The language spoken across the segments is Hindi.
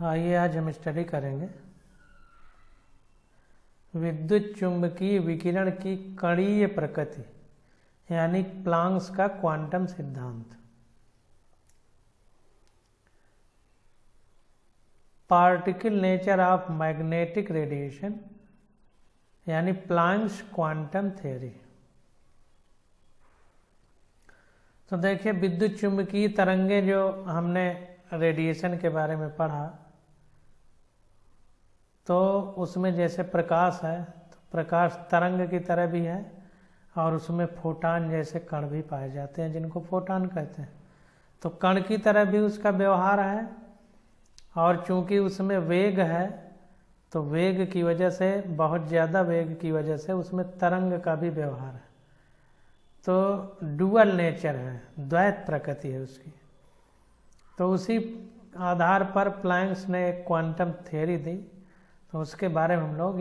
आइए आज हम स्टडी करेंगे विद्युत चुंबकीय विकिरण की कणीय प्रकृति यानी प्लांक्स का क्वांटम सिद्धांत। Particle nature of magnetic radiation यानी प्लांक्स क्वांटम थ्योरी। तो देखिए, विद्युत चुंबकीय तरंगे जो हमने रेडिएशन के बारे में पढ़ा, तो उसमें जैसे प्रकाश है तो प्रकाश तरंग की तरह भी है और उसमें फोटान जैसे कण भी पाए जाते हैं जिनको फोटान कहते हैं। तो कण की तरह भी उसका व्यवहार है और चूंकि उसमें वेग है तो वेग की वजह से, बहुत ज़्यादा वेग की वजह से उसमें तरंग का भी व्यवहार है। तो डुअल नेचर है, द्वैत प्रकृति है उसकी। तो उसी आधार पर प्लैंक्स ने एक क्वांटम थ्योरी दी, तो उसके बारे में हम लोग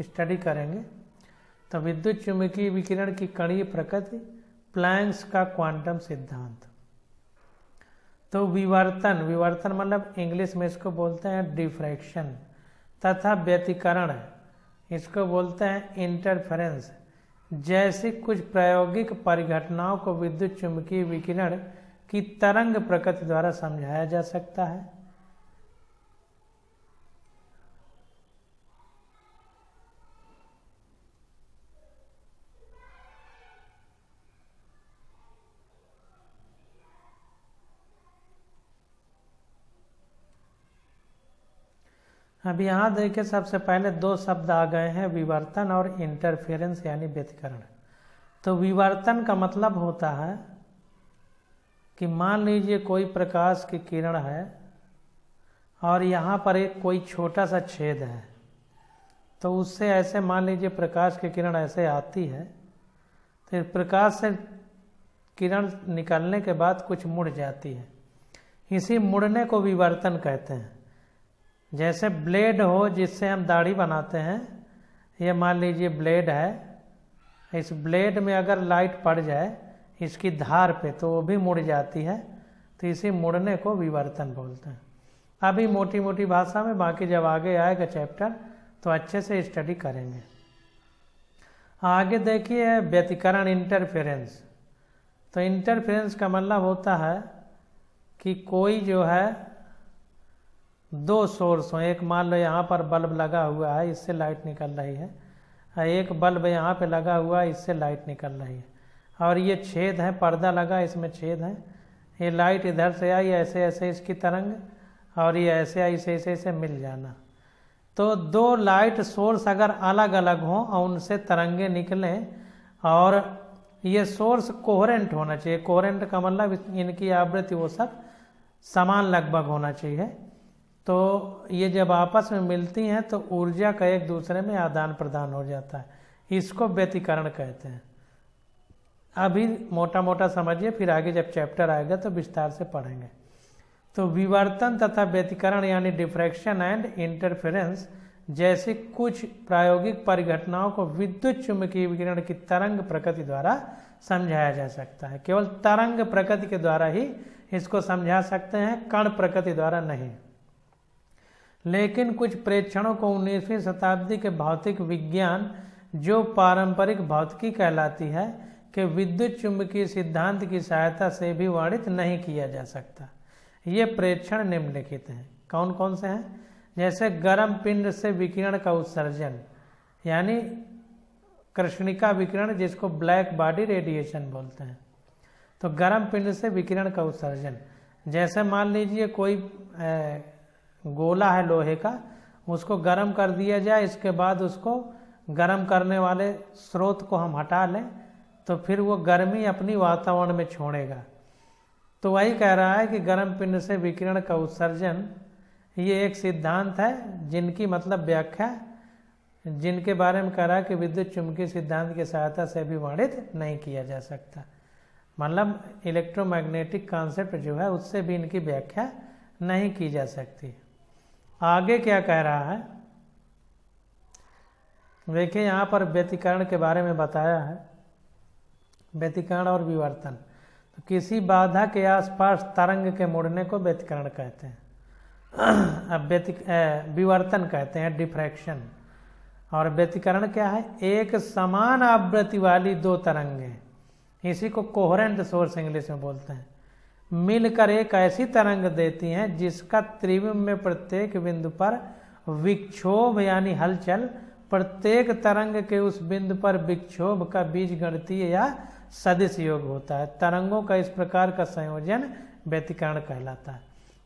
स्टडी करेंगे। तो विद्युत चुंबकीय विकिरण की कणीय प्रकृति, प्लैंक्स का क्वांटम सिद्धांत। तो विवर्तन मतलब इंग्लिश में इसको बोलते हैं डिफ्रैक्शन, तथा व्यतिकरण इसको बोलते हैं इंटरफेरेंस, जैसी कुछ प्रायोगिक परिघटनाओं को विद्युत चुंबकीय विकिरण की तरंग प्रकृति द्वारा समझाया जा सकता है। अब यहाँ देखिए, सबसे पहले दो शब्द आ गए हैं, विवर्तन और इंटरफेरेंस यानी व्यतिकरण। तो विवर्तन का मतलब होता है कि मान लीजिए कोई प्रकाश की किरण है और यहाँ पर एक कोई छोटा सा छेद है, तो उससे ऐसे मान लीजिए प्रकाश की किरण ऐसे आती है, तो प्रकाश से किरण निकलने के बाद कुछ मुड़ जाती है। इसी मुड़ने को विवर्तन कहते हैं। जैसे ब्लेड हो जिससे हम दाढ़ी बनाते हैं, ये मान लीजिए ब्लेड है, इस ब्लेड में अगर लाइट पड़ जाए इसकी धार पे तो वो भी मुड़ जाती है, तो इसी मुड़ने को विवर्तन बोलते हैं। अभी मोटी मोटी भाषा में, बाकी जब आगे आएगा चैप्टर तो अच्छे से स्टडी करेंगे। आगे देखिए व्यतिकरण, इंटरफेरेंस। तो इंटरफेरेंस का मतलब होता है कि कोई जो है दो सोर्स हो, एक मान लो यहाँ पर बल्ब लगा हुआ है, इससे लाइट निकल रही है, एक बल्ब यहाँ पे लगा हुआ है, इससे लाइट निकल रही है, और ये छेद है, पर्दा लगा, इसमें छेद है, ये लाइट इधर से आई, ऐसे ऐसे इसकी तरंग, और ये ऐसे आई, ऐसे ऐसे ऐसे मिल जाना। तो दो लाइट सोर्स अगर अलग अलग हों और उनसे तरंगे निकलें, और ये सोर्स कोहेरेंट होना चाहिए। कोहेरेंट का मतलब इनकी आवृत्ति वो सब समान लगभग होना चाहिए। तो ये जब आपस में मिलती हैं तो ऊर्जा का एक दूसरे में आदान प्रदान हो जाता है, इसको व्यतिकरण कहते हैं। अभी मोटा मोटा समझिए, फिर आगे जब चैप्टर आएगा तो विस्तार से पढ़ेंगे। तो विवर्तन तथा व्यतिकरण यानी डिफ्रैक्शन एंड इंटरफेरेंस जैसी कुछ प्रायोगिक परिघटनाओं को विद्युत चुंबकीय विकिरण की तरंग प्रकृति द्वारा समझाया जा सकता है। केवल तरंग प्रकृति के द्वारा ही इसको समझा सकते हैं, कण प्रकृति द्वारा नहीं। लेकिन कुछ प्रेक्षणों को 19वीं शताब्दी के भौतिक विज्ञान, जो पारंपरिक भौतिकी कहलाती है, कि विद्युत चुंबकीय सिद्धांत की सहायता से भी वर्णित नहीं किया जा सकता। ये प्रेक्षण निम्नलिखित हैं। कौन कौन से हैं? जैसे गर्म पिंड से विकिरण का उत्सर्जन यानी कृष्णिका विकिरण, जिसको ब्लैक बॉडी रेडिएशन बोलते हैं। तो गर्म पिंड से विकिरण का उत्सर्जन, जैसे मान लीजिए कोई गोला है लोहे का, उसको गर्म कर दिया जाए, इसके बाद उसको गर्म करने वाले स्रोत को हम हटा लें, तो फिर वो गर्मी अपनी वातावरण में छोड़ेगा। तो वही कह रहा है कि गर्म पिंड से विकिरण का उत्सर्जन ये एक सिद्धांत है, जिनकी मतलब व्याख्या, जिनके बारे में कह रहा है कि विद्युत चुंबकीय सिद्धांत की सहायता से भी वर्णित नहीं किया जा सकता। मतलब इलेक्ट्रोमैग्नेटिक कॉन्सेप्ट जो है उससे भी इनकी व्याख्या नहीं की जा सकती। आगे क्या कह रहा है देखिए, यहाँ पर व्यतिकरण के बारे में बताया है, व्यतिकरण और विवर्तन। तो किसी बाधा के आसपास तरंग के मुड़ने को व्यतिकरण कहते हैं। अब विवर्तन कहते हैं डिफ्रैक्शन, और व्यतिकरण क्या है? एक समान आवृत्ति वाली दो तरंगें, इसी को कोहेरेंट सोर्स इंग्लिश में बोलते हैं, मिलकर एक ऐसी तरंग देती हैं जिसका त्रिविम में प्रत्येक बिंदु पर विक्षोभ यानी हलचल, प्रत्येक तरंग के उस बिंदु पर विक्षोभ का बीजगणितीय या सदिश योग होता है। तरंगों का इस प्रकार का संयोजन व्यतिकरण कहलाता है।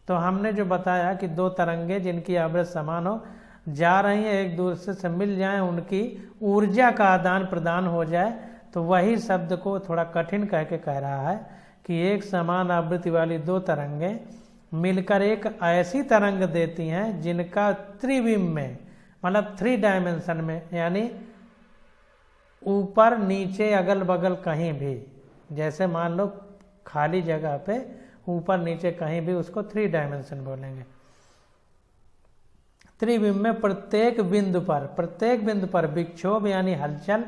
तो हमने जो बताया कि दो तरंगे जिनकी आवृत्ति समान हो, जा रही हैं, एक दूसरे से मिल जाएं, उनकी ऊर्जा का आदान प्रदान हो जाए, तो वही शब्द को थोड़ा कठिन कह के कह रहा है कि एक समान आवृत्ति वाली दो तरंगें मिलकर एक ऐसी तरंग देती हैं जिनका त्रिविम में, मतलब 3 डायमेंशन में, यानी ऊपर नीचे अगल बगल कहीं भी, जैसे मान लो खाली जगह पे ऊपर नीचे कहीं भी, उसको 3 डायमेंशन बोलेंगे। त्रिविम में प्रत्येक बिंदु पर विक्षोभ यानी हलचल,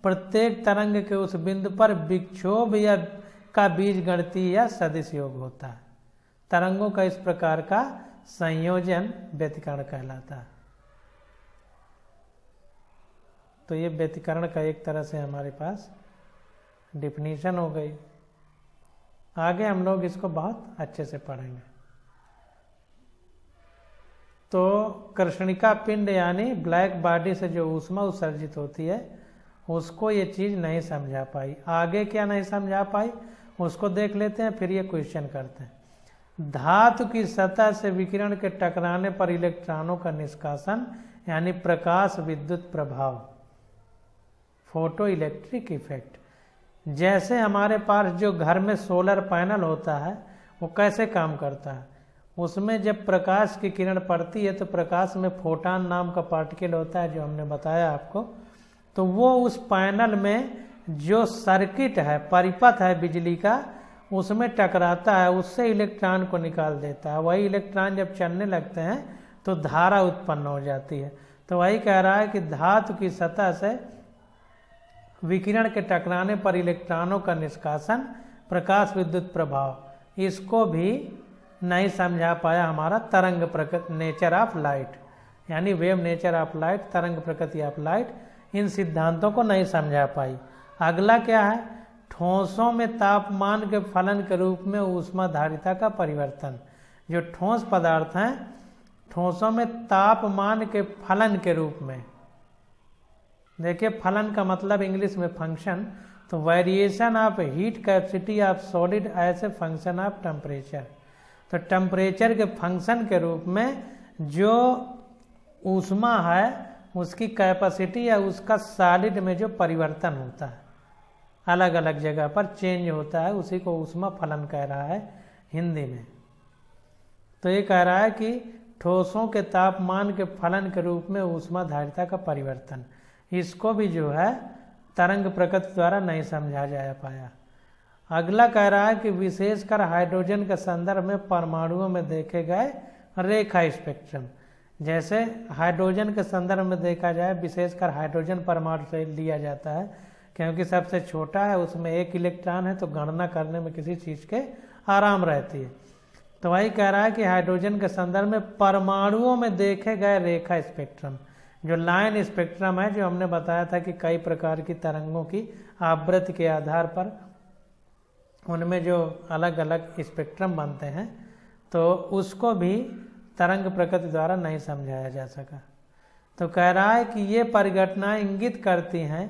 प्रत्येक तरंग के उस बिंदु पर विक्षोभ या का बीजगणितीय या सदिश योग होता है। तरंगों का इस प्रकार का संयोजन व्यतिकरण कहलाता है। तो ये व्यतिकरण का एक तरह से हमारे पास डिफिनीशन हो गई। आगे हम लोग इसको बहुत अच्छे से पढ़ेंगे। तो कृष्णिका पिंड यानी ब्लैक बॉडी से जो ऊष्मा उत्सर्जित होती है, उसको ये चीज़ नहीं समझा पाई। आगे क्या नहीं समझा पाई उसको देख लेते हैं, फिर ये क्वेश्चन करते हैं। धातु की सतह से विकिरण के टकराने पर इलेक्ट्रॉनों का निष्कासन यानी प्रकाश विद्युत प्रभाव, फोटो इलेक्ट्रिक इफेक्ट। जैसे हमारे पास जो घर में सोलर पैनल होता है, वो कैसे काम करता है? उसमें जब प्रकाश की किरण पड़ती है तो प्रकाश में फोटॉन नाम का पार्टिकल होता है, जो हमने बताया आपको। तो वो उस पैनल में जो सर्किट है, परिपथ है बिजली का, उसमें टकराता है, उससे इलेक्ट्रॉन को निकाल देता है। वही इलेक्ट्रॉन जब चलने लगते हैं तो धारा उत्पन्न हो जाती है। तो वही कह रहा है कि धातु की सतह से विकिरण के टकराने पर इलेक्ट्रॉनों का निष्कासन, प्रकाश विद्युत प्रभाव, इसको भी नहीं समझा पाया हमारा तरंग प्रकृति नेचर ऑफ लाइट, यानी वेव नेचर ऑफ लाइट, तरंग प्रकृति ऑफ लाइट। इन सिद्धांतों को नहीं समझा पाई। अगला क्या है? ठोसों में तापमान के फलन के रूप में ऊष्माधारिता का परिवर्तन। जो ठोस पदार्थ हैं, ठोसों में तापमान के फलन के रूप में, देखिए फलन का मतलब इंग्लिश में फंक्शन, तो variation of heat capacity of solid as a function of temperature. तो टेम्परेचर के फंक्शन के रूप में जो ऊष्मा है उसकी कैपेसिटी या उसका सॉलिड में जो परिवर्तन होता है, अलग अलग जगह पर चेंज होता है, उसी को ऊष्मा फलन कह रहा है हिंदी में। तो ये कह रहा है कि ठोसों के तापमान के फलन के रूप में ऊष्माधारिता का परिवर्तन, इसको भी जो है तरंग प्रकृति द्वारा नहीं समझा जा पाया। अगला कह रहा है कि विशेषकर हाइड्रोजन के संदर्भ में परमाणुओं में देखे गए रेखा स्पेक्ट्रम। जैसे हाइड्रोजन के संदर्भ में देखा जाए, विशेषकर हाइड्रोजन परमाणु से लिया जाता है क्योंकि सबसे छोटा है, उसमें 1 इलेक्ट्रॉन है, तो गणना करने में किसी चीज़ के आराम रहती है। तो वही कह रहा है कि हाइड्रोजन के संदर्भ में परमाणुओं में देखे गए रेखा स्पेक्ट्रम, जो लाइन स्पेक्ट्रम है, जो हमने बताया था कि कई प्रकार की तरंगों की आवृत्ति के आधार पर उनमें जो अलग अलग स्पेक्ट्रम बनते हैं, तो उसको भी तरंग प्रकृति द्वारा नहीं समझाया जा सका। तो कह रहा है कि ये परिघटनाएं इंगित करती हैं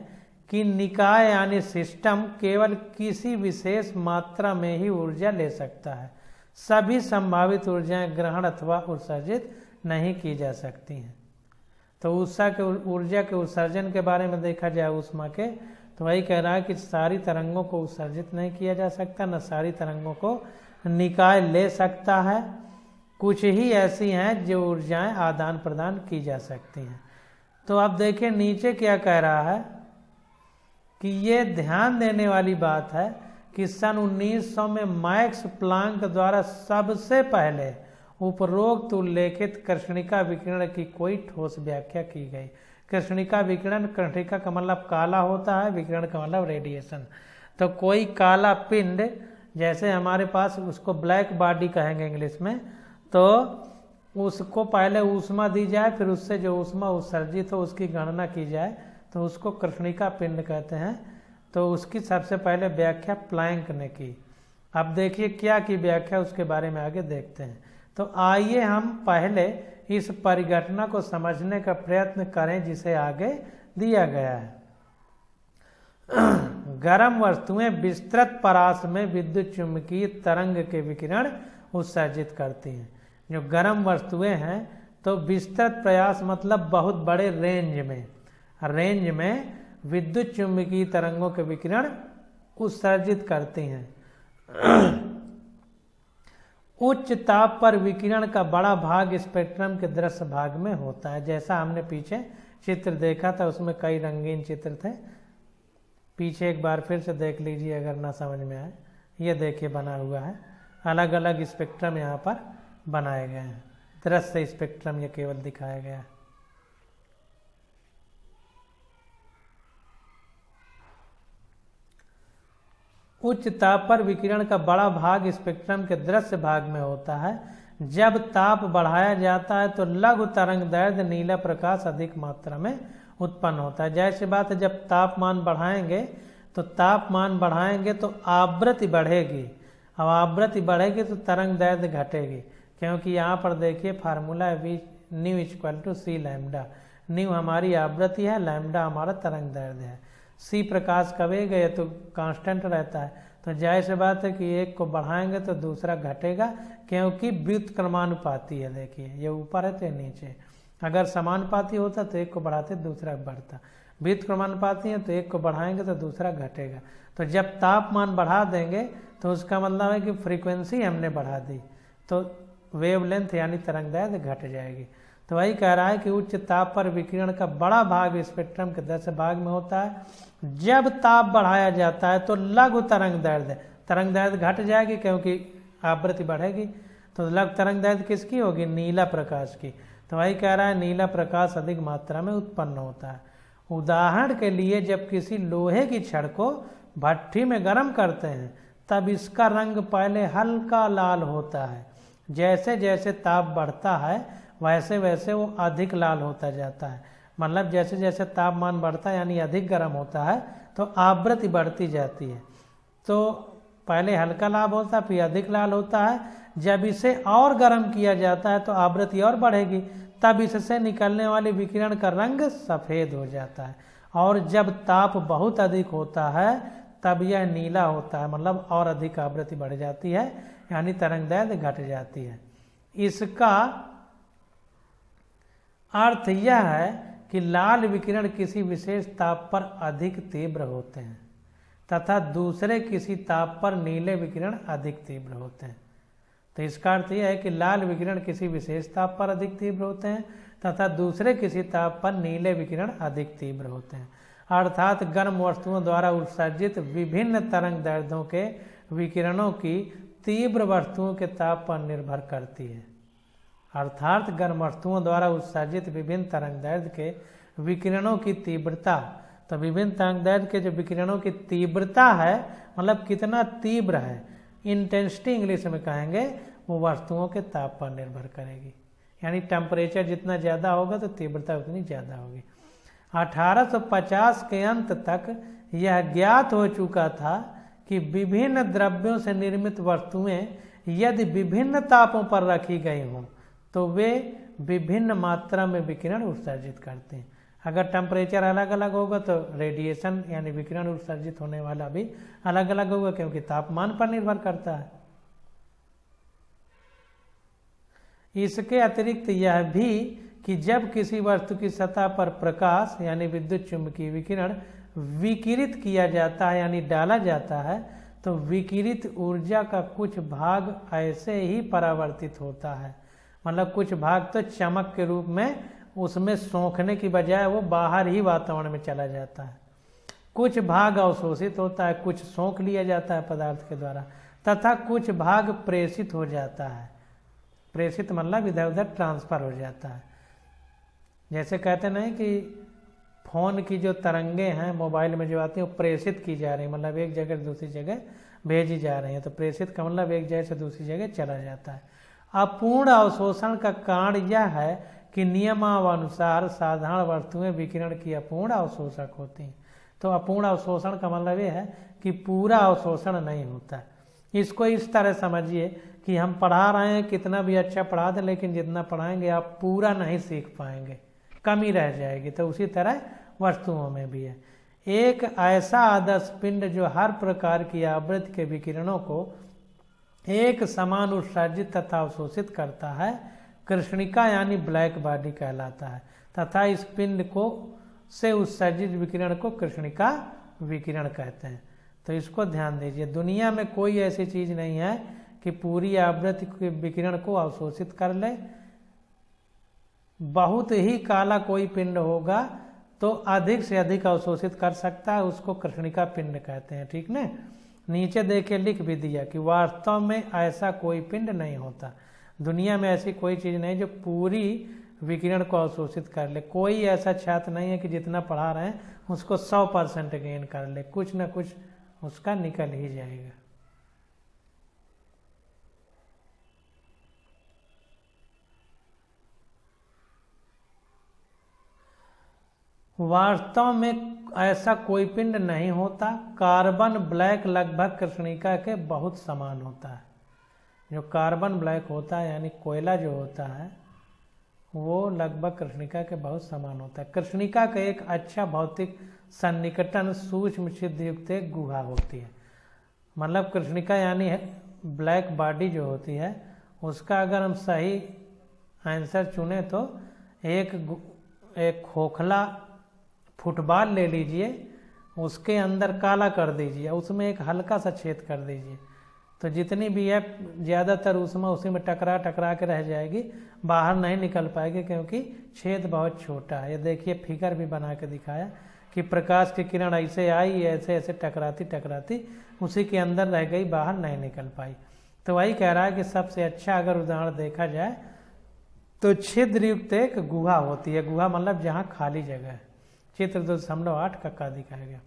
कि निकाय यानी सिस्टम केवल किसी विशेष मात्रा में ही ऊर्जा ले सकता है, सभी संभावित ऊर्जाएं ग्रहण अथवा उत्सर्जित नहीं की जा सकती हैं। तो ऊर्जा के उत्सर्जन के बारे में देखा जाए ऊष्मा के, तो वही कह रहा है कि सारी तरंगों को उत्सर्जित नहीं किया जा सकता, न सारी तरंगों को निकाय ले सकता है। कुछ ही ऐसी हैं जो ऊर्जाएं आदान प्रदान की जा सकती हैं। तो अब देखिए नीचे क्या कह रहा है कि ये ध्यान देने वाली बात है कि सन 1900 में मैक्स प्लांक द्वारा सबसे पहले उपरोक्त उल्लेखित कृष्णिका विकिरण की कोई ठोस व्याख्या की गई। कृष्णिका विकिरण, कृष्णिका का मतलब काला होता है, विकिरण का मतलब रेडिएशन। तो कोई काला पिंड, जैसे हमारे पास उसको ब्लैक बॉडी कहेंगे इंग्लिश में, तो उसको पहले ऊष्मा दी जाए, फिर उससे जो ऊष्मा उत्सर्जित हो उसकी गणना की जाए, तो उसको कृष्णिका पिंड कहते हैं। तो उसकी सबसे पहले व्याख्या प्लैंक ने की। अब देखिए क्या की व्याख्या, उसके बारे में आगे देखते हैं। तो आइए हम पहले इस परिघटना को समझने का प्रयत्न करें जिसे आगे दिया गया है। गर्म वस्तुएं विस्तृत परास में विद्युत चुंबकीय तरंग के विकिरण उत्सर्जित करती हैं। जो गर्म वस्तुएं हैं तो विस्तृत प्रयास मतलब बहुत बड़े रेंज में विद्युत चुंबकीय तरंगों के विकिरण उत्सर्जित करती हैं। उच्च ताप पर विकिरण का बड़ा भाग स्पेक्ट्रम के दृश्य भाग में होता है। जैसा हमने पीछे चित्र देखा था, उसमें कई रंगीन चित्र थे, पीछे एक बार फिर से देख लीजिए अगर ना समझ में आए। ये देखिए बना हुआ है, अलग अलग स्पेक्ट्रम यहाँ पर बनाए गए हैं। दृश्य स्पेक्ट्रम ये केवल दिखाया गया है। उच्च ताप पर विकिरण का बड़ा भाग स्पेक्ट्रम के दृश्य भाग में होता है। जब ताप बढ़ाया जाता है तो लघु तरंग दैर्ध्य नीला प्रकाश अधिक मात्रा में उत्पन्न होता है। जैसी बात है, जब तापमान बढ़ाएंगे तो आवृत्ति बढ़ेगी। अब आवृत्ति बढ़ेगी तो तरंग दैर्ध्य घटेगी, क्योंकि यहाँ पर देखिए फार्मूला है nu equal to c lambda. Nu हमारी आवृत्ति है, लैम्डा हमारा तरंग दैर्ध्य है। सी प्रकाश का वेग है तो कांस्टेंट रहता है, तो जाहिर सी बात है कि एक को बढ़ाएंगे तो दूसरा घटेगा, क्योंकि व्युत्क्रमानुपाती है। देखिए ये ऊपर है तो नीचे, अगर समानुपाती होता तो एक को बढ़ाते दूसरा बढ़ता। व्युत्क्रमानुपाती है तो एक को बढ़ाएंगे तो दूसरा घटेगा। तो जब तापमान बढ़ा देंगे तो उसका मतलब है कि फ्रीक्वेंसी हमने बढ़ा दी, तो वेवलेंथ यानी तरंग दैर्ध्य घट जाएगी। तो वही कह रहा है कि उच्च ताप पर विकिरण का बड़ा भाग स्पेक्ट्रम के दृश्य भाग में होता है। जब ताप बढ़ाया जाता है तो लघु तरंग दैर्ध्य घट जाएगी, क्योंकि आवृत्ति बढ़ेगी। तो लघु तरंग दैर्ध्य किसकी होगी? नीला प्रकाश की। तो वही कह रहा है नीला प्रकाश अधिक मात्रा में उत्पन्न होता है। उदाहरण के लिए जब किसी लोहे की छड़ को भट्ठी में गर्म करते हैं तब इसका रंग पहले हल्का लाल होता है। जैसे जैसे ताप बढ़ता है वैसे वैसे वो अधिक लाल होता जाता है। मतलब जैसे जैसे तापमान बढ़ता है यानी अधिक गर्म होता है तो आवृत्ति बढ़ती जाती है। तो पहले हल्का लाल होता है, फिर अधिक लाल होता है। जब इसे और गर्म किया जाता है तो आवृत्ति और बढ़ेगी, तब इससे निकलने वाले विकिरण का रंग सफ़ेद हो जाता है। और जब ताप बहुत अधिक होता है तब यह नीला होता है, मतलब और अधिक आवृत्ति बढ़ जाती है, यानी तरंग दैर्ध्य घट जाती है। इसका अर्थ यह है कि लाल विकिरण किसी विशेष ताप पर अधिक तीव्र होते हैं तथा दूसरे किसी ताप पर नीले विकिरण अधिक तीव्र होते हैं। तो इसका अर्थ यह है कि लाल विकिरण किसी विशेष ताप पर अधिक तीव्र होते हैं तथा दूसरे किसी ताप पर नीले विकिरण अधिक तीव्र होते हैं। अर्थात गर्म वस्तुओं द्वारा उत्सर्जित विभिन्न तरंग दैर्ध्यों के विकिरणों की तीव्र वस्तुओं के ताप पर निर्भर करती है। अर्थात गर्म वस्तुओं द्वारा उत्सर्जित विभिन्न तरंग दैर्ध्य के विकिरणों की तीव्रता, तो विभिन्न तरंग दैर्ध्य के जो विकिरणों की तीव्रता है, मतलब कितना तीव्र है, इंटेंसिटी इंग्लिश में कहेंगे, वो वस्तुओं के ताप पर निर्भर करेगी। यानी टेम्परेचर जितना ज़्यादा होगा तो तीव्रता उतनी ज़्यादा होगी। 1850 के अंत तक यह ज्ञात हो चुका था कि विभिन्न द्रव्यों से निर्मित वस्तुएं यदि विभिन्न तापों पर रखी गई हों तो वे विभिन्न मात्रा में विकिरण उत्सर्जित करते हैं। अगर टेम्परेचर अलग अलग होगा तो रेडिएशन यानी विकिरण उत्सर्जित होने वाला भी अलग अलग होगा, क्योंकि तापमान पर निर्भर करता है। इसके अतिरिक्त यह भी कि जब किसी वस्तु की सतह पर प्रकाश यानी विद्युत चुंबकीय विकिरण विकिरित किया जाता है यानी डाला जाता है, तो विकिरित ऊर्जा का कुछ भाग ऐसे ही परावर्तित होता है। मतलब कुछ भाग तो चमक के रूप में उसमें सोखने की बजाय वो बाहर ही वातावरण में चला जाता है। कुछ भाग अवशोषित होता है, कुछ सोख लिया जाता है पदार्थ के द्वारा, तथा कुछ भाग प्रेषित हो जाता है। प्रेषित मतलब इधर उधर ट्रांसफर हो जाता है। जैसे कहते नहीं कि फ़ोन की जो तरंगे हैं मोबाइल में जो आती हैं वो प्रेषित की जा रही है, मतलब एक जगह से दूसरी जगह भेजी जा रही है। तो प्रेषित का मतलब एक जगह से दूसरी जगह चला जाता है। अपूर्ण अवशोषण का कारण यह है कि नियमानुसार साधारण वस्तुएं विकिरण की अपूर्ण अवशोषक होती हैं। तो अपूर्ण अवशोषण का मतलब ये है कि पूरा अवशोषण नहीं होता। इसको इस तरह समझिए कि हम पढ़ा रहे हैं, कितना भी अच्छा पढ़ा दें, लेकिन जितना पढ़ाएंगे आप पूरा नहीं सीख पाएंगे, कमी रह जाएगी। तो उसी तरह वस्तुओं में भी है। एक ऐसा आदर्श पिंड जो हर प्रकार की आवृत्ति के विकिरणों को एक समान उत्सर्जित तथा अवशोषित करता है, कृष्णिका यानी ब्लैक बॉडी कहलाता है, तथा इस पिंड को से उत्सर्जित विकिरण को कृष्णिका विकिरण कहते हैं। तो इसको ध्यान दीजिए, दुनिया में कोई ऐसी चीज नहीं है कि पूरी आवृत्ति के विकिरण को अवशोषित कर ले। बहुत ही काला कोई पिंड होगा तो अधिक से अधिक अवशोषित कर सकता है, उसको कृष्णिका पिंड कहते हैं। ठीक ना। नीचे देखे लिख भी दिया कि वास्तव में ऐसा कोई पिंड नहीं होता, दुनिया में ऐसी कोई चीज नहीं जो पूरी विकिरण को अवशोषित कर ले। कोई ऐसा छात्र नहीं है कि जितना पढ़ा रहे हैं उसको 100% गेन कर ले, कुछ ना कुछ उसका निकल ही जाएगा। वास्तव में ऐसा कोई पिंड नहीं होता। कार्बन ब्लैक लगभग कृष्णिका के बहुत समान होता है। जो कार्बन ब्लैक होता है यानी कोयला जो होता है वो लगभग कृष्णिका के बहुत समान होता है। कृष्णिका का एक अच्छा भौतिक सन्निकटन सूक्ष्म छिद्र युक्त एक गुहा होती है। मतलब कृष्णिका यानी ब्लैक बॉडी जो होती है उसका अगर हम सही आंसर चुने तो एक खोखला फुटबॉल ले लीजिए, उसके अंदर काला कर दीजिए, उसमें एक हल्का सा छेद कर दीजिए, तो जितनी भी है ज़्यादातर उसमें उसी में टकरा टकरा के रह जाएगी, बाहर नहीं निकल पाएगी क्योंकि छेद बहुत छोटा है। ये देखिए फिगर भी बना के दिखाया कि प्रकाश की किरण ऐसे आई, ऐसे ऐसे टकराती टकराती उसी के अंदर रह गई, बाहर नहीं निकल पाई। तो वही कह रहा है कि सबसे अच्छा अगर उदाहरण देखा जाए तो छिद्र युक्त एक गुहा होती है। गुहा मतलब जहाँ खाली जगह है। चित्र 2.8 का दिखाया गया,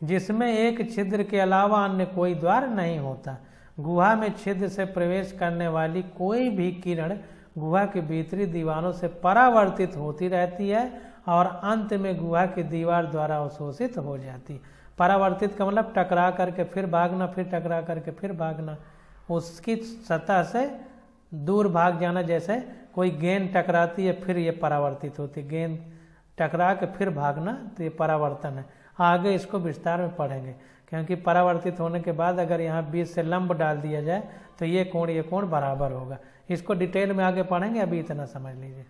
जिसमें एक छिद्र के अलावा अन्य कोई द्वार नहीं होता। गुहा में छिद्र से प्रवेश करने वाली कोई भी किरण गुहा की भीतरी दीवारों से परावर्तित होती रहती है और अंत में गुहा की दीवार द्वारा अवशोषित हो जाती। परावर्तित का मतलब टकरा करके फिर भागना, फिर टकरा करके फिर भागना, उसकी सतह से दूर भाग जाना। जैसे कोई गेंद टकराती है फिर ये परावर्तित होती, गेंद टकरा के फिर भागना, तो ये परावर्तन है। आगे इसको विस्तार में पढ़ेंगे, क्योंकि परावर्तित होने के बाद अगर यहाँ बीच से लंब डाल दिया जाए तो ये कोण बराबर होगा। इसको डिटेल में आगे पढ़ेंगे, अभी इतना समझ लीजिए।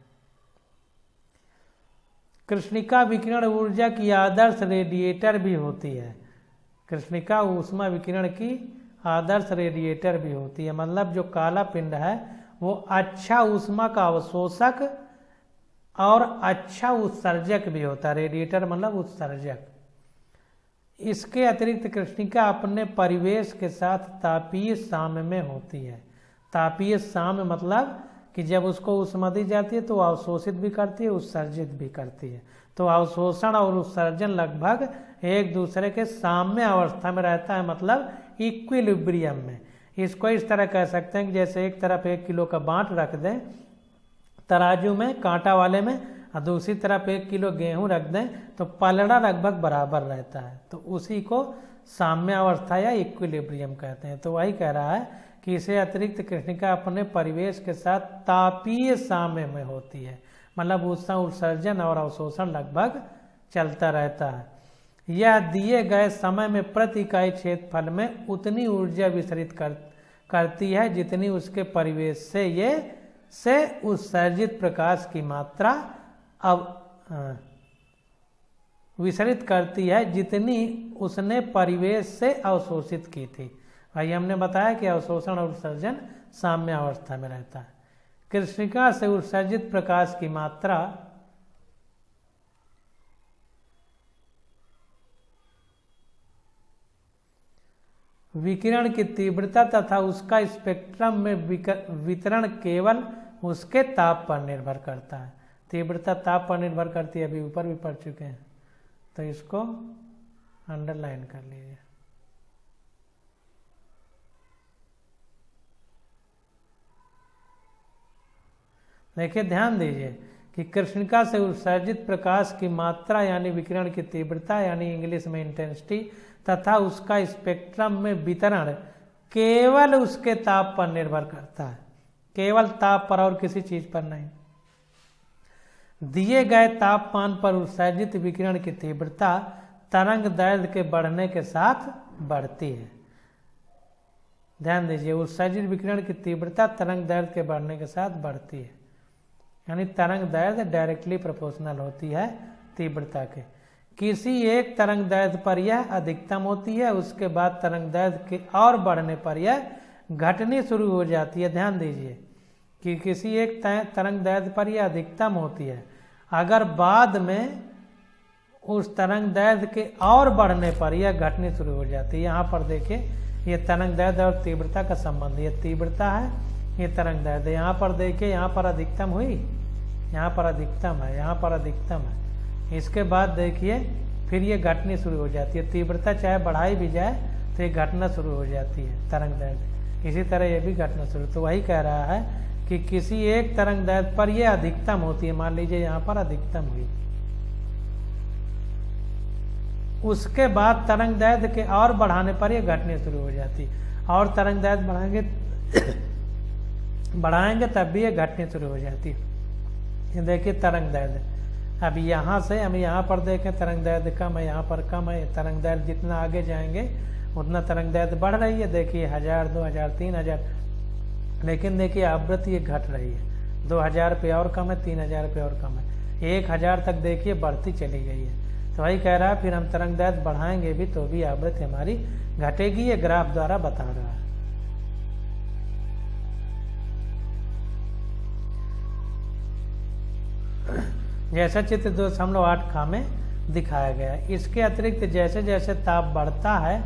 कृष्णिका विकिरण ऊर्जा की आदर्श रेडिएटर भी होती है। कृष्णिका ऊष्मा विकिरण की आदर्श रेडिएटर भी होती है। मतलब जो काला पिंड है वो अच्छा ऊष्मा का अवशोषक और अच्छा उत्सर्जक भी होता है। रेडिएटर मतलब उत्सर्जक। इसके अतिरिक्त कृष्णिका अपने परिवेश के साथ तापीय साम्य में होती है। तापीय साम्य मतलब कि जब उसको ऊष्मा दी जाती है तो अवशोषित भी करती है, उत्सर्जित भी करती है। तो अवशोषण और उत्सर्जन लगभग एक दूसरे के साम्य अवस्था में रहता है, मतलब इक्विलिब्रियम में। इसको इस तरह कह सकते हैं कि जैसे एक तरफ 1 किलो का बांट रख दें तराजू में, कांटा वाले में, और दूसरी तरफ 1 किलो गेहूं रख दें तो पलड़ा लगभग बराबर रहता है। तो उसी को साम्यावस्था या इक्विलिब्रियम कहते हैं। तो वही कह रहा है कि इसे अतिरिक्त कृष्णिका अपने परिवेश के साथ तापीय साम्य में होती है। मतलब उसका उत्सर्जन और अवशोषण लगभग चलता रहता है। यह दिए गए समय में प्रति इकाई क्षेत्रफल में उतनी ऊर्जा विसरित करती है जितनी उसके परिवेश से उत्सर्जित प्रकाश की मात्रा विसरित करती है जितनी उसने परिवेश से अवशोषित की थी। भाई हमने बताया कि अवशोषण और उत्सर्जन साम्य अवस्था में रहता है। कृष्णिका से उत्सर्जित प्रकाश की मात्रा विकिरण की तीव्रता तथा उसका स्पेक्ट्रम में वितरण केवल उसके ताप पर निर्भर करता है। तीव्रता ताप पर निर्भर करती है, अभी ऊपर भी पढ़ चुके हैं, तो इसको अंडरलाइन कर लीजिए। देखिए ध्यान दीजिए कि कृष्णिका से उत्सर्जित प्रकाश की मात्रा यानी विकिरण की तीव्रता यानी इंग्लिश में इंटेंसिटी तथा उसका स्पेक्ट्रम में वितरण केवल उसके ताप पर निर्भर करता है, केवल ताप पर और किसी चीज पर नहीं। दिए गए तापमान पर उत्सर्जित विकिरण की तीव्रता तरंग दैर्घ्य के बढ़ने के साथ बढ़ती है। ध्यान दीजिए, उत्सर्जित विकिरण की तीव्रता तरंग दैर्घ्य के बढ़ने के साथ बढ़ती है, यानी तरंग दैर्घ्य डायरेक्टली प्रोपोर्शनल होती है तीव्रता के। किसी एक तरंग दैर्घ्य पर यह अधिकतम होती है, उसके बाद तरंग दैर्घ्य के और बढ़ने पर यह घटनी शुरू हो जाती है। ध्यान दीजिए कि किसी एक तरंग दैर्घ्य पर यह अधिकतम होती है, अगर बाद में उस तरंग दैर्घ्य के और बढ़ने पर यह घटनी शुरू हो जाती है। यहाँ पर देखिए ये तरंग दैर्घ्य और तीव्रता का संबंध, ये तीव्रता है, ये तरंग दैर्घ्य। यहाँ पर देखिए, यहाँ पर अधिकतम हुई, यहाँ पर अधिकतम है, यहाँ पर अधिकतम है। इसके बाद देखिए फिर ये घटनी शुरू हो जाती है। तीव्रता चाहे बढ़ाई भी जाए तो ये घटना शुरू हो जाती है तरंग दैर्घ्य। इसी तरह ये भी घटना शुरू, तो वही कह रहा है कि किसी एक तरंग दैर्घ्य पर यह अधिकतम होती है। मान लीजिए यहाँ पर अधिकतम हुई, उसके बाद तरंग दैर्घ्य के और बढ़ाने पर यह घटनी शुरू हो जाती, और तरंग दैर्घ्य बढ़ाएंगे तब भी ये घटनी शुरू हो जाती है। ये देखिए तरंग दैर्घ्य, अब यहाँ से हम यहाँ पर देखें तरंग दैर्घ्य कम है, यहाँ पर कम है। तरंग दैर्घ्य जितना आगे जाएंगे उतना तरंग दैर्घ्य बढ़ रही है। देखिए 1000, 2000, 3000, लेकिन देखिए आवृत्ति ये घट रही है। 2000 पे और कम है, 3000 पे और कम है, 1000 तक देखिए बढ़ती चली गई है। तो वही कह रहा है फिर हम तरंग दैर्घ्य बढ़ाएंगे भी तो भी आवृत्ति हमारी घटेगी, ये ग्राफ द्वारा बता रहा है। जैसा चित्र 2.8 में दिखाया गया है। इसके अतिरिक्त जैसे जैसे ताप बढ़ता है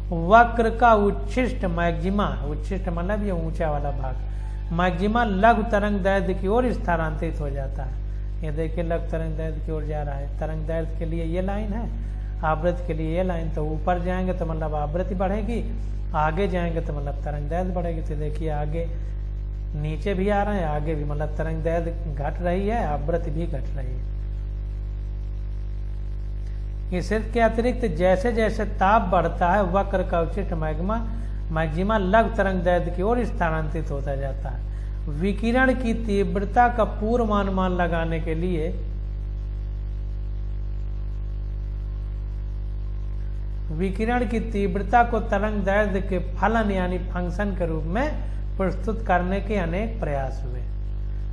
वक्र का उच्छिष्ट मैक्सिमा, उच्छिष्ट मतलब ये ऊंचा वाला भाग, मैक्सिमा लघु तरंग दैर्घ्य की ओर स्थानांतरित हो जाता है। ये देखिए लघु तरंग दैर्घ्य की ओर जा रहा है। तरंग दैर्घ्य के लिए ये लाइन है, आवृत्ति के लिए ये लाइन। तो ऊपर जाएंगे तो मतलब आवृत्ति बढ़ेगी, आगे जाएंगे तो मतलब तरंग दैर्घ्य बढ़ेगी। तो देखिए आगे नीचे भी आ रहे हैं, आगे भी, मतलब तरंग दैर्घ्य घट रही है, आवृत्ति भी घट रही है। इसके अतिरिक्त जैसे जैसे ताप बढ़ता है वक्र का उच्छिष्ट मैक्सिमा लघु तरंग दैर्घ्य की ओर स्थानांतरित होता जाता है। विकिरण की तीव्रता का पूर्वानुमान लगाने के लिए विकिरण की तीव्रता को तरंग दैर्घ्य के फलन यानी फंक्शन के रूप में प्रस्तुत करने के अनेक प्रयास हुए।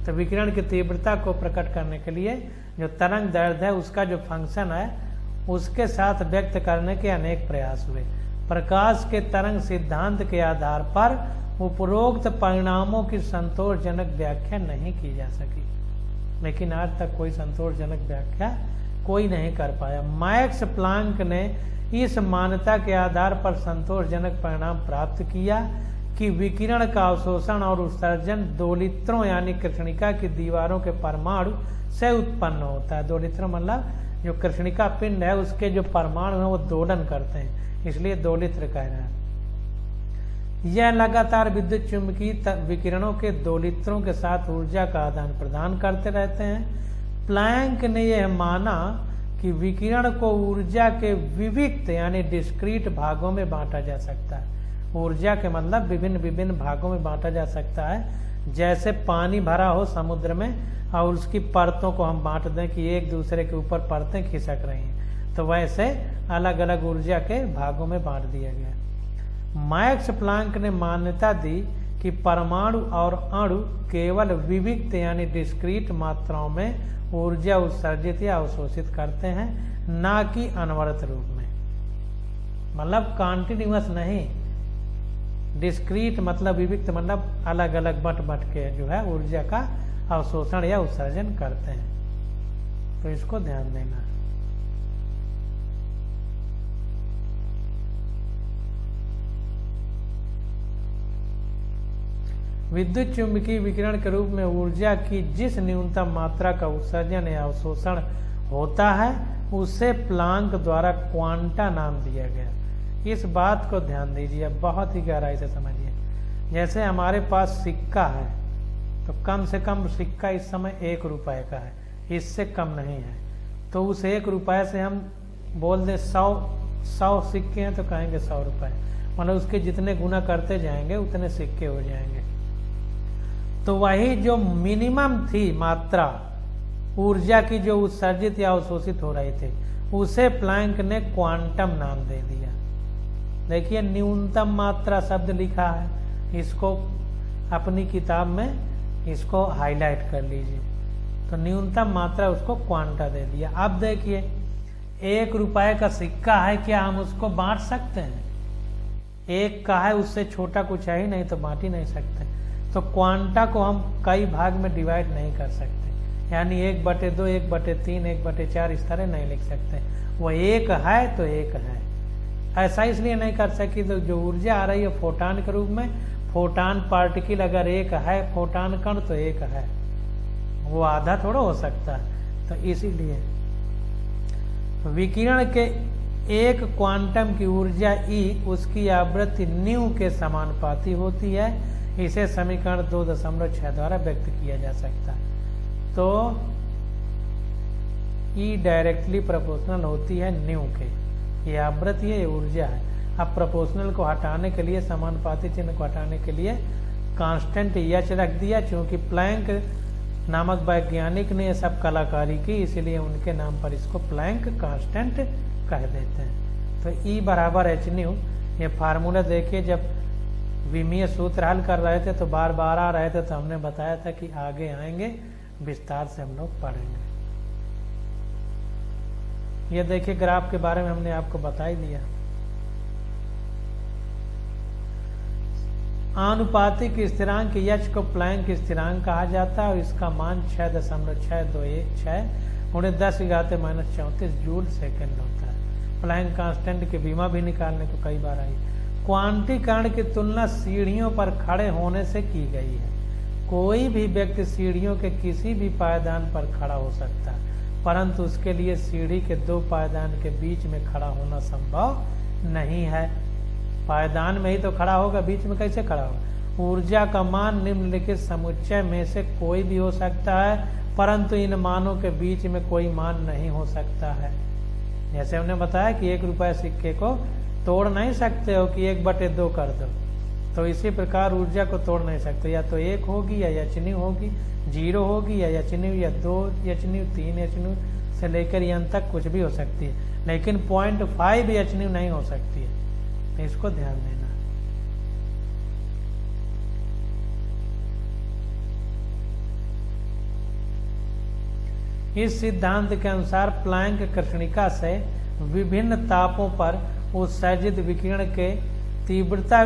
तो विकिरण की तीव्रता को प्रकट करने के लिए जो तरंग दैर्घ्य है उसका जो फंक्शन है उसके साथ व्यक्त करने के अनेक प्रयास हुए। प्रकाश के तरंग सिद्धांत के आधार पर उपरोक्त परिणामों की संतोषजनक व्याख्या नहीं की जा सकी, लेकिन आज तक कोई संतोषजनक व्याख्या कोई नहीं कर पाया। मैक्स प्लांक ने इस मान्यता के आधार पर संतोषजनक परिणाम प्राप्त किया कि विकिरण का अवशोषण और उत्सर्जन दोलित्रों यानी कृष्णिका की दीवारों के परमाणु से उत्पन्न होता है। दोलित्र मतलब जो कृष्णिका पिंड है उसके जो परमाणु हैं वो दोलन करते हैं, इसलिए दोलित्र कह रहे हैं। यह लगातार विद्युत चुंबकीय विकिरणों के दोलित्रों के साथ ऊर्जा का आदान प्रदान करते रहते हैं। प्लैंक ने यह माना कि विकिरण को ऊर्जा के विविक्त यानी डिस्क्रीट भागों में बांटा जा सकता है। ऊर्जा के मतलब विभिन्न विभिन्न भागों में बांटा जा सकता है। जैसे पानी भरा हो समुद्र में और उसकी परतों को हम बांट दें कि एक दूसरे के ऊपर परतें खिसक रही हैं, तो वैसे अलग अलग ऊर्जा के भागों में बांट दिया गया। मैक्स प्लांक ने मान्यता दी कि परमाणु और अणु केवल विविक्त यानी डिस्क्रीट मात्राओं में ऊर्जा उत्सर्जित या अवशोषित करते हैं, ना कि अनवरत रूप में, मतलब कॉन्टिन्यूअस नहीं। डिस्क्रीट मतलब विविक्त मतलब अलग अलग बट के जो है ऊर्जा का अवशोषण या उत्सर्जन करते हैं। तो इसको ध्यान देना। विद्युत चुंबकीय विकिरण के रूप में ऊर्जा की जिस न्यूनतम मात्रा का उत्सर्जन या अवशोषण होता है उसे प्लांक द्वारा क्वांटा नाम दिया गया। इस बात को ध्यान दीजिए, बहुत ही गहराई से समझिए। जैसे हमारे पास सिक्का है, तो कम से कम सिक्का इस समय 1 रुपए का है, इससे कम नहीं है। तो उस 1 रुपए से हम बोल दे 100 सिक्के हैं तो कहेंगे 100 रुपए, मतलब उसके जितने गुना करते जाएंगे उतने सिक्के हो जाएंगे। तो वही जो मिनिमम थी मात्रा ऊर्जा की जो उत्सर्जित या अवशोषित हो रही थी, उसे प्लैंक ने क्वांटम नाम दे दिया। देखिए न्यूनतम मात्रा शब्द लिखा है, इसको अपनी किताब में इसको हाईलाइट कर लीजिए। तो न्यूनतम मात्रा उसको क्वांटा दे दिया। अब देखिए 1 रुपए का सिक्का है, क्या हम उसको बांट सकते हैं? 1 का है, उससे छोटा कुछ है ही नहीं, तो बांट ही नहीं सकते। तो क्वांटा को हम कई भाग में डिवाइड नहीं कर सकते, यानी 1/2, 1/3, 1/4 इस तरह नहीं लिख सकते। वो 1 है तो 1 है। ऐसा इसलिए नहीं कर सकी तो जो ऊर्जा आ रही है फोटान के रूप में, फोटान पार्टिकल अगर 1 है, फोटान कण तो 1 है, वो आधा थोड़ा हो सकता है। तो इसीलिए विकिरण के 1 क्वांटम की ऊर्जा E उसकी आवृत्ति न्यू के समानुपाती होती है। इसे समीकरण 2.6 द्वारा व्यक्त किया जा सकता है। तो E डायरेक्टली प्रोपोर्शनल होती है न्यू के, ये आवृत्ति है, ये ऊर्जा है। अब प्रोपोर्शनल को हटाने के लिए, समानुपाती चिन्ह को हटाने के लिए कांस्टेंट H रख दिया। क्योंकि प्लैंक नामक वैज्ञानिक ने ये सब कलाकारी की, इसीलिए उनके नाम पर इसको प्लैंक कांस्टेंट कह देते हैं। तो E = h/न्यू। ये फार्मूला देखिए, जब विमीय सूत्र हल कर रहे थे तो बार बार आ रहे थे, तो हमने बताया था कि आगे आएंगे विस्तार से हम लोग पढ़ेंगे। ये देखिए ग्राफ के बारे में हमने आपको बता ही दिया। आनुपातिक स्थिरांक H को प्लैंक स्थिरांक कहा जाता है और इसका मान 6.621 × 10⁻⁻34 जूल सेकंड होता है। प्लैंक कांस्टेंट की बीमा भी निकालने को कई बार आई। क्वांटीकरण की तुलना सीढ़ियों पर खड़े होने से की गई है। कोई भी व्यक्ति सीढ़ियों के किसी भी पायदान पर खड़ा हो सकता है, परंतु उसके लिए सीढ़ी के 2 पायदान के बीच में खड़ा होना संभव नहीं है। पायदान में ही तो खड़ा होगा, बीच में कैसे खड़ा होगा? ऊर्जा का मान निम्नलिखित समुच्चय में से कोई भी हो सकता है, परंतु इन मानों के बीच में कोई मान नहीं हो सकता है। जैसे हमने बताया कि 1 रुपए सिक्के को तोड़ नहीं सकते हो कि 1/2 कर दो, तो इसी प्रकार ऊर्जा को तोड़ नहीं सकते। या तो 1 होगी या h/न्यू होगी, 0 होगी या h/न्यू, या 2h/न्यू, 3h/न्यू से लेकर n तक कुछ भी हो सकती है, लेकिन 0.5 h/न्यू नहीं हो सकती है। तो इसको ध्यान देना। इस सिद्धांत के अनुसार प्लैंक कृष्णिका से विभिन्न तापों पर उत्सर्जित विकिरण के तीव्रता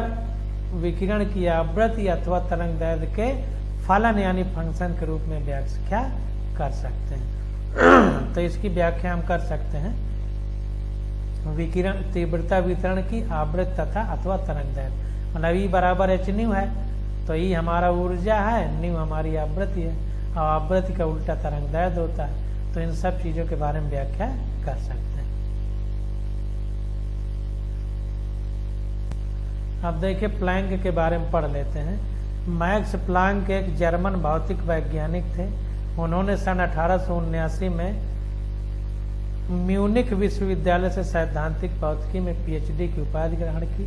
विकिरण की आवृत्ति अथवा तरंग दैर्ध्य के फलन यानी फंक्शन के रूप में व्याख्या कर सकते हैं। तो इसकी व्याख्या हम कर सकते हैं विकिरण तीव्रता वितरण की आवृत्ति तथा अथवा तरंग दैर्ध्य। मतलब E = h/न्यू है, तो E हमारा ऊर्जा है, न्यू हमारी आवृत्ति है, और आवृत्ति का उल्टा तरंग दैर्ध्य होता है। तो इन सब चीजों के बारे में व्याख्या कर सकते हैं। अब देखिए प्लैंक के बारे में पढ़ लेते हैं। मैक्स प्लैंक एक जर्मन भौतिक वैज्ञानिक थे। उन्होंने सन 1879 में म्यूनिख विश्वविद्यालय से सैद्धांतिक भौतिकी में PhD की उपाधि ग्रहण की।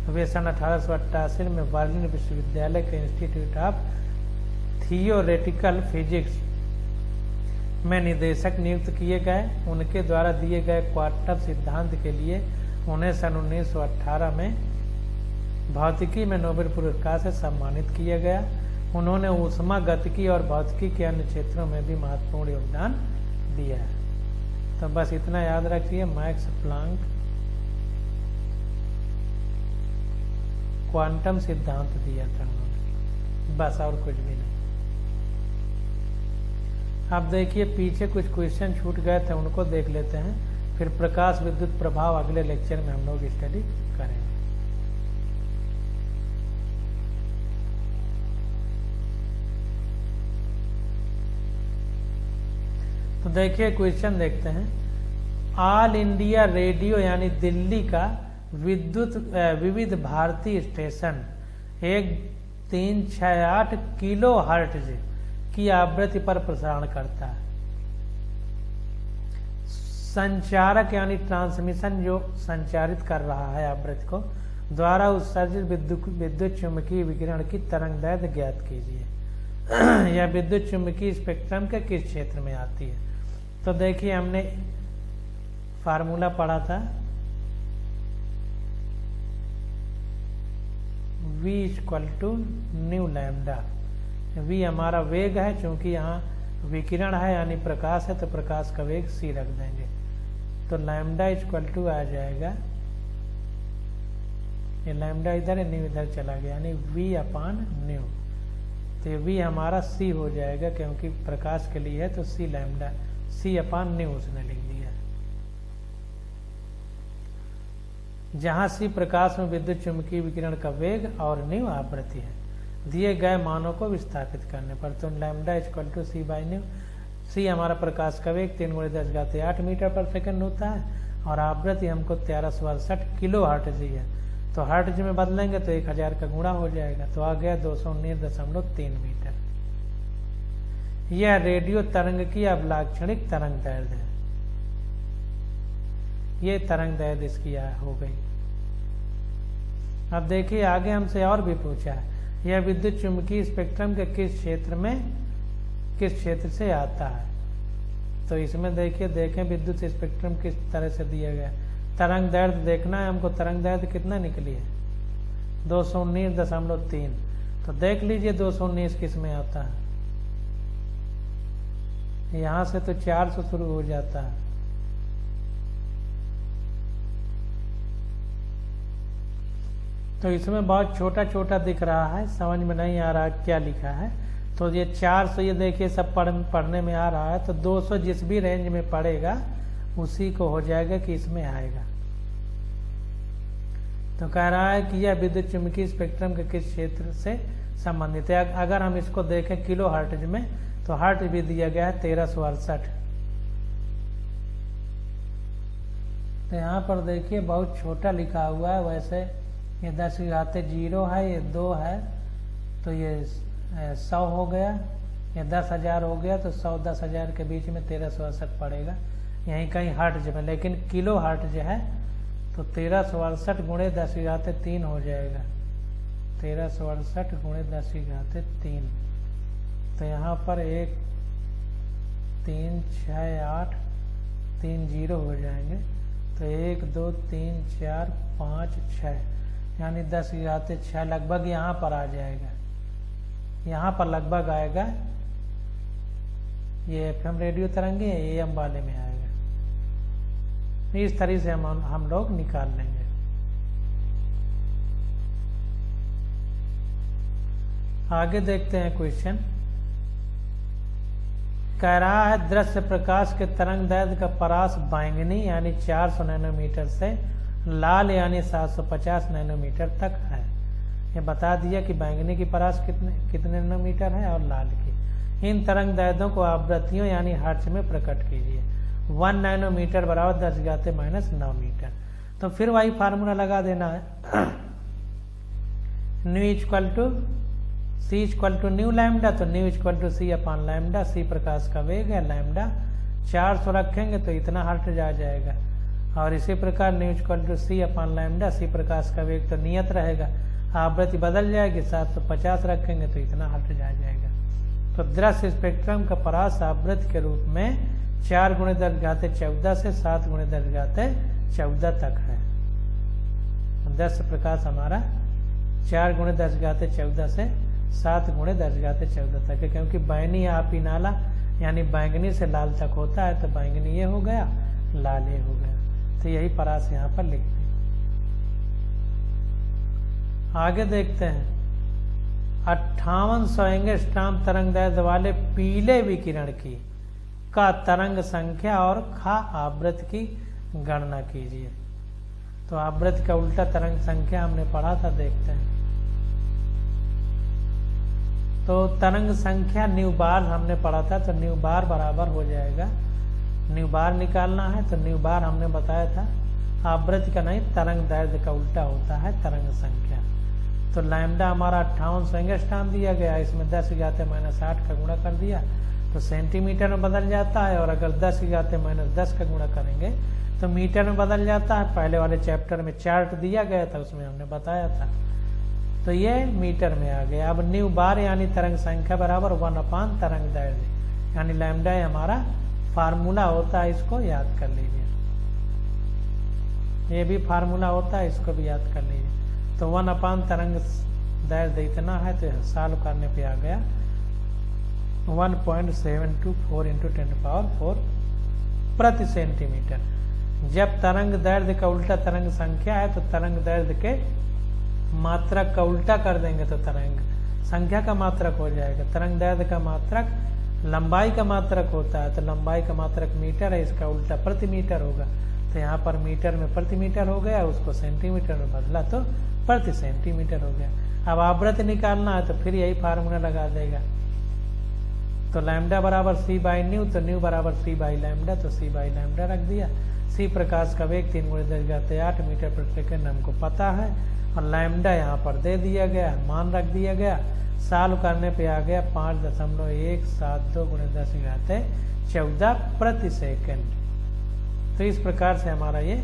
वे सन 1888 में बर्लिन विश्वविद्यालय के इंस्टीट्यूट ऑफ थियोरेटिकल फिजिक्स में निदेशक नियुक्त किए गए। उनके द्वारा दिए गए क्वांटम सिद्धांत के लिए उन्हें सन 1918 में भौतिकी में नोबेल पुरस्कार से सम्मानित किया गया। उन्होंने ऊष्मा गतिकी और भौतिकी के अन्य क्षेत्रों में भी महत्वपूर्ण योगदान दिया है। तो बस इतना याद रखिए, मैक्स प्लैंक क्वांटम सिद्धांत दिया था उन्होंने, बस और कुछ भी नहीं। अब देखिए पीछे कुछ क्वेश्चन छूट गए थे, उनको देख लेते हैं, फिर प्रकाश विद्युत प्रभाव अगले लेक्चर में हम लोग स्टडी करेंगे। तो देखिए क्वेश्चन देखते हैं। ऑल इंडिया रेडियो यानी दिल्ली का विविध भारती स्टेशन एक 368 किलो हर्ट्ज की आवृत्ति पर प्रसारण करता है। संचारक यानी ट्रांसमिशन जो संचारित कर रहा है आवृत्ति को, द्वारा उत्सर्जित विद्युत चुम्बकीय विकिरण की तरंगदैर्घ्य ज्ञात कीजिए। यह विद्युत चुम्बकीय स्पेक्ट्रम के किस क्षेत्र में आती है? तो देखिए हमने फार्मूला पढ़ा था, v equal to nu lambda. v हमारा वेग है, क्योंकि यहाँ विकिरण है यानी प्रकाश है, तो प्रकाश का वेग c रख देंगे, तो लैम्डा इक्वल टू आ जाएगा, ये लैम्डा इधर है, न्यू इधर चला गया, यानी v अपान न्यू। तो ये v हमारा c हो जाएगा, क्योंकि प्रकाश के लिए है, तो c लैम्डा c अपान न्यू उसने लिख दिया। जहाँ c प्रकाश में विद्युत चुम्बकीय विकिरण का वेग और न्यू आवृत्ति है। दिए गए मानों को विस्थापित करने पर, तो lambda equal to c by nu. c हमारा प्रकाश का वेग 3 × 10⁸ मीटर पर सेकंड होता है, और आवृत्ति हमको 1368 किलो हर्ट्ज दी है, तो हर्ट्ज में बदलेंगे तो 1000 का गुणा हो जाएगा, तो आ गया 219.3 मीटर। यह रेडियो तरंग की अभिलाक्षणिक तरंग दैर्घ्य है। ये तरंग दैर्घ्य इसकी हो गई। अब देखिए आगे हमसे और भी पूछा है, यह विद्युत चुम्बकीय स्पेक्ट्रम के किस क्षेत्र से आता है? तो इसमें देखें विद्युत स्पेक्ट्रम किस तरह से दिया गया। तरंग दैर्घ्य देखना है हमको, तरंग दैर्घ्य कितना निकली है? 219.3। तो देख लीजिए 219 किस में आता है। यहां से तो 400 शुरू हो जाता है, तो इसमें बहुत छोटा छोटा दिख रहा है, समझ में नहीं आ रहा क्या लिखा है। तो ये 400, ये देखिए सब पढ़ने में आ रहा है, तो 200 जिस भी रेंज में पड़ेगा उसी को हो जाएगा कि इसमें आएगा। तो कह रहा है कि यह विद्युत चुम्बकीय स्पेक्ट्रम के किस क्षेत्र से संबंधित है। अगर हम इसको देखें किलो हर्ट्ज में, तो हर्ट्ज भी दिया गया है 1368। तो यहाँ पर देखिए बहुत छोटा लिखा हुआ है, वैसे ये 10⁻0 है, ये 2 है, तो ये 100 हो गया, ये 10,000 हो गया, तो 100 10,000 के बीच में 1368 पड़ेगा यहीं कहीं हर्ट्ज में। लेकिन किलो हर्ट्ज है तो 1368 × 10⁻³ हो जाएगा, 1368 × 10⁻³। तो यहाँ पर 1 3 6 8 3 0 हो जाएंगे, तो 1 2 3 4 5 6, यानी 10⁻6 लगभग यहाँ पर आ जाएगा, यहाँ पर लगभग आएगा। ये FM रेडियो तरंगे AM वाले में आएगा। इस तरह से हम लोग निकाल लेंगे। आगे देखते हैं क्वेश्चन। कह रहा है दृश्य प्रकाश के तरंग दैर्घ्य का परास बैंगनी यानी 400 नैनोमीटर से लाल यानी 750 नैनोमीटर तक है। ये बता दिया कि बैंगनी की परास कितने नैनोमीटर है और लाल की। इन तरंग दैर्ध्यों को आवृत्तियों यानी हर्ट्ज में प्रकट कीजिए। 1 नैनोमीटर बराबर 10⁻⁹ मीटर। तो फिर वही फार्मूला लगा देना है, nu equal to C equal to nu lambda, तो nu equal to C upon lambda. C प्रकाश का वेग है, लैम्डा 400 रखेंगे तो इतना हर्ट्ज आ जाएगा। और इसी प्रकार nu equal to C upon lambda, C प्रकाश का वेग तो नियत रहेगा, आवृत्ति बदल जाएगी, 750 रखेंगे तो इतना हर्ट्ज आ जाएगा। तो दृश्य स्पेक्ट्रम का परास आवृत्ति के रूप में 4 × 10⁻14 से 7 × 10⁻14 तक है। दृश्य प्रकाश हमारा 4 × 10⁻14 से 7 × 10⁻14 तक है, क्योंकि बैंगनी या पीनाला यानी बैंगनी से लाल तक होता है, तो बैंगनी ये हो गया, लाल ये हो गया। तो यही परास यहाँ पर लिखते हैं। आगे देखते हैं 5800 एंगस्ट्रॉम तरंग दैर्ध्य वाले पीले विकिरण की का तरंग संख्या और खा आवृत्ति की गणना कीजिए। तो आवृत्ति का उल्टा तरंग संख्या हमने पढ़ा था, देखते हैं। तो तरंग संख्या न्यू बार हमने पढ़ा था, तो न्यू बार बराबर हो जाएगा, न्यू बार निकालना है तो न्यू बार हमने बताया था आवृत्ति का नहीं, तरंग दैर्ध्य का उल्टा होता है तरंग संख्या। तो लैम्डा हमारा 58 एंगस्ट्रॉम दिया गया, इसमें 10 की घात -8 का गुणा कर दिया तो सेंटीमीटर में बदल जाता है, और अगर 10 की घात -10 का गुणा करेंगे तो मीटर में बदल जाता है। पहले वाले चैप्टर में चार्ट दिया गया था, उसमें हमने बताया था। तो ये मीटर में आ गया। अब न्यू बार यानी तरंग संख्या बराबर 1 तरंग दैर्ध्य, यानी लैम्डा हमारा फार्मूला होता है, इसको याद कर लीजिए। ये भी फार्मूला होता है, इसको भी याद कर लीजिए। तो 1 तरंग दैर्ध्य इतना है, तो सॉल्व करने पे आ गया 1.724 × 10⁴ प्रति सेंटीमीटर। जब तरंग दैर्ध्य का उल्टा तरंग संख्या है तो तरंग दैर्ध्य के मात्रक का उल्टा कर देंगे तो तरंग संख्या का मात्रक हो जाएगा। तरंग दैर्ध्य का मात्रक लंबाई का मात्रक होता है, तो लंबाई का मात्रक मीटर है, इसका उल्टा प्रति मीटर होगा। तो यहाँ पर मीटर में प्रति मीटर हो गया, उसको सेंटीमीटर में बदला तो प्रति सेंटीमीटर हो गया। अब आवृत्ति निकालना है तो फिर यही फार्मूला लगा देगा। तो लैम्डा बराबर c/न्यू, तो न्यू बराबर c/लैम्डा, तो c/लैम्डा रख दिया। c प्रकाश का वेग 3 × 10⁻8 मीटर प्रति सेकंड हमको पता है, और लैम्डा यहाँ पर दे दिया गया, मान रख दिया गया। सॉल्व करने पे आ गया 5.172 × 10⁻14 प्रति सेकंड। तो इस प्रकार से हमारा ये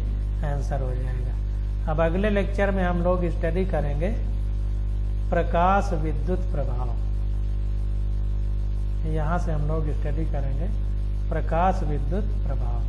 आंसर हो जाएगा। अब अगले लेक्चर में हम लोग स्टडी करेंगे प्रकाश विद्युत प्रभाव। यहाँ से हम लोग स्टडी करेंगे प्रकाश विद्युत प्रभाव।